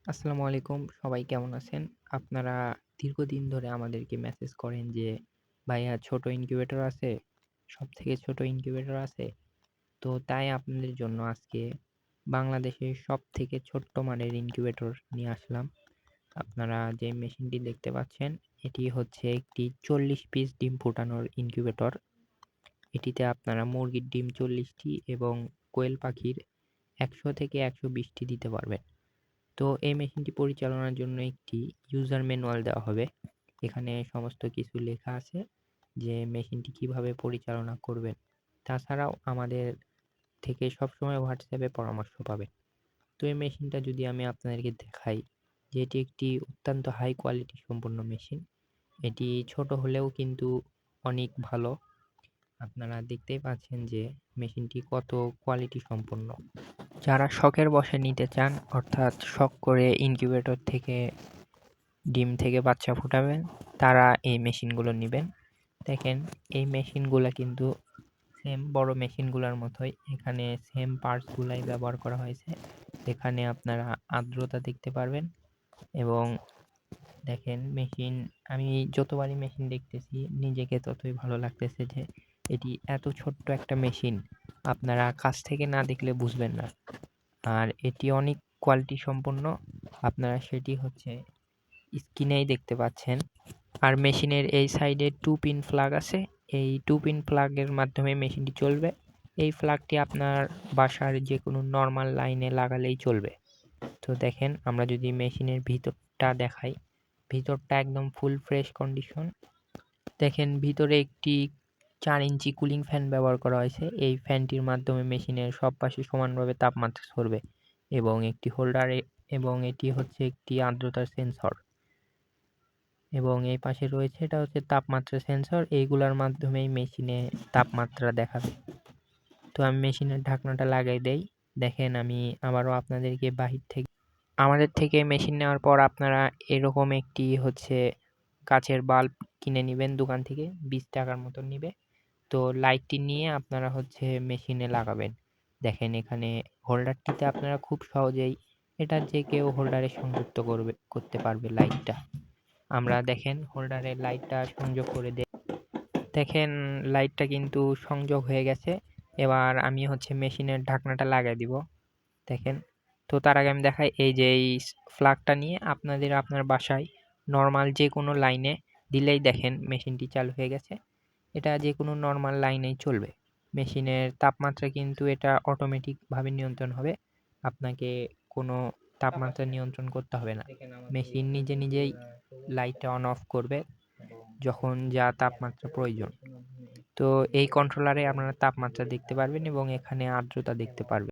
আসসালামু আলাইকুম। সবাই কেমন আছেন? আপনারা দীর্ঘদিন ধরে আমাদেরকে মেসেজ করেন যে, "ভাইয়া ছোট ইনকিউবেটর আছে? সবথেকে ছোট ইনকিউবেটর আছে?" তো তাই আপনাদের জন্য আজকে বাংলাদেশের সবথেকে ছোট্ট মানের ইনকিউবেটর নিয়ে আসলাম। আপনারা যে মেশিনটি দেখতে পাচ্ছেন, এটি হচ্ছে একটি ৪০ পিস ডিম ফোটানোর ইনকিউবেটর। এটিতে আপনারা মুরগির ডিম ৪০ টি এবং কোয়েল পাখির ১০০ থেকে ১২০ টি দিতে পারবেন। তো এই মেশিনটি পরিচালনার জন্য একটি ইউজার ম্যানুয়াল দেওয়া হবে। এখানে সমস্ত কিছু লেখা আছে যে মেশিনটি কিভাবে পরিচালনা করবেন। তাছাড়াও আমাদের থেকে সবসময় হোয়াটসঅ্যাপে পরামর্শ পাবেন। তো এই মেশিনটা যদি আমি আপনাদেরকে দেখাই যে এটি একটি অত্যন্ত হাই কোয়ালিটি সম্পন্ন মেশিন। এটি ছোট হলেও কিন্তু অনেক ভালো। আপনারা দেখতেই পাচ্ছেন যে মেশিনটি কত কোয়ালিটি সম্পন্ন। যারা শখের বশে নিতে চান, অর্থাৎ শখ করে ইনকিউবেটর থেকে ডিম থেকে বাচ্চা ফোটাবেন, তারা এই মেশিনগুলো নিবেন। দেখেন এই মেশিনগুলা কিন্তু সেম বড় মেশিনগুলোর মতোই। এখানে সেম পার্টসগুলাই ব্যবহার করা হয়েছে। এখানে আপনারা আর্দ্রতা দেখতে পারবেন এবং দেখেন মেশিন, আমি যতবারই মেশিন দেখতেছি নিজেকে ততই ভালো লাগতেছে যে এটি এত ছোট্ট একটা মেশিন আপনারা কাছ থেকে না দেখলে বুঝবেন না। আর এটি অনেক কোয়ালিটি সম্পন্ন। আপনারা সেটি হচ্ছে স্ক্রিনেই দেখতে পাচ্ছেন। আর মেশিনের এই সাইডে 2 পিন প্লাগ আছে। এই 2 পিন প্লাগের মাধ্যমে মেশিনটি চলবে। এই প্লাগটি আপনার বাসার যেকোনো নরমাল লাইনে লাগালেই চলবে। তো দেখেন আমরা যদি মেশিনের ভিতরটা দেখাই, ভিতরটা একদম ফুল ফ্রেশ কন্ডিশন। দেখেন ভিতরে একটি ৪ ইঞ্চি কুলিং ফ্যান ব্যবহার করা হয়েছে। এই ফ্যানটির মাধ্যমে মেশিনের সব পাশে সমানভাবে তাপমাত্রা ছড়বে এবং একটি হোল্ডারে এবং এটি হচ্ছে একটি আর্দ্রতার সেন্সর এবং এই পাশে রয়েছে এটা হচ্ছে তাপমাত্রা সেন্সর। এইগুলোর মাধ্যমেই মেশিনে তাপমাত্রা দেখাবে। তো আমি মেশিনের ঢাকনাটা লাগাই দেই। দেখেন আমি আবারও আপনাদেরকে বাহির থেকে আমাদের থেকে মেশিন নেওয়ার পর আপনারা এরকম একটি হচ্ছে কাচের বাল্ব কিনে নিবেন দোকান থেকে, ২০ টাকার মতো নিবে। তো লাইটটি নিয়ে আপনারা হচ্ছে মেশিনে লাগাবেন। দেখেন এখানে হোল্ডারটিতে আপনারা খুব সহজেই এটা যে কেউ হোল্ডারে সংযুক্ত করতে পারবে লাইটটা। আমরা দেখেন হোল্ডারে লাইটটা সংযোগ করে দেই। দেখেন লাইটটা কিন্তু সংযোগ হয়ে গেছে। এবার আমি হচ্ছে মেশিনের ঢাকনাটা লাগাই দিব। দেখেন। তো তার আগে আমি দেখাই এই যে এই প্লাগটা নিয়ে আপনার বাসায় নরমাল যেকোনো লাইনে দিলেই দেখেন মেশিনটি চালু হয়ে গেছে। এটা যেকোনো নরমাল লাইনেই চলবে। মেশিনের তাপমাত্রা কিন্তু এটা অটোমেটিকভাবে নিয়ন্ত্রণ হবে। আপনাকে কোনো তাপমাত্রা নিয়ন্ত্রণ করতে হবে না। মেশিন নিজেই লাইটটা অন অফ করবে যখন যা তাপমাত্রা প্রয়োজন। তো এই কন্ট্রোলারে আপনারা তাপমাত্রা দেখতে পারবেন এবং এখানে আর্দ্রতা দেখতে পারবেন।